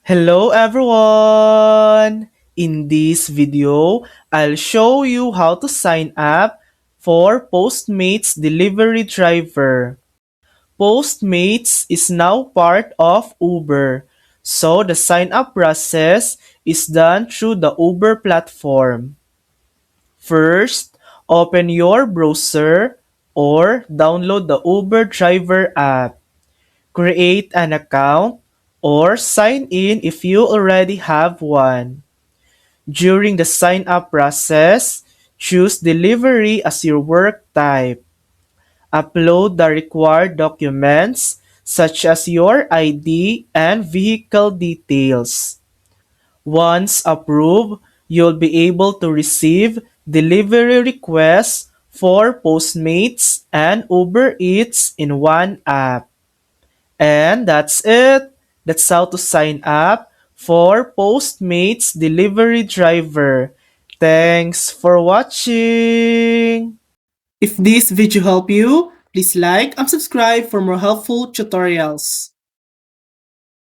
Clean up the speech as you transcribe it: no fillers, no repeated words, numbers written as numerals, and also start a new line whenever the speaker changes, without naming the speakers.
Hello everyone! In this video, I'll show you how to sign up for Postmates delivery driver. Postmates is now part of Uber, so the sign up process is done through the Uber platform. First, open your browser or download the Uber driver app. Create an account, or sign in if you already have one. During the sign up process, choose delivery as your work type. Upload the required documents such as your ID and vehicle details. Once approved, you'll be able to receive delivery requests for Postmates and Uber Eats in one app. And that's it. That's how to sign up for Postmates delivery driver. Thanks for watching. If this video helped you, please like and subscribe for more helpful tutorials.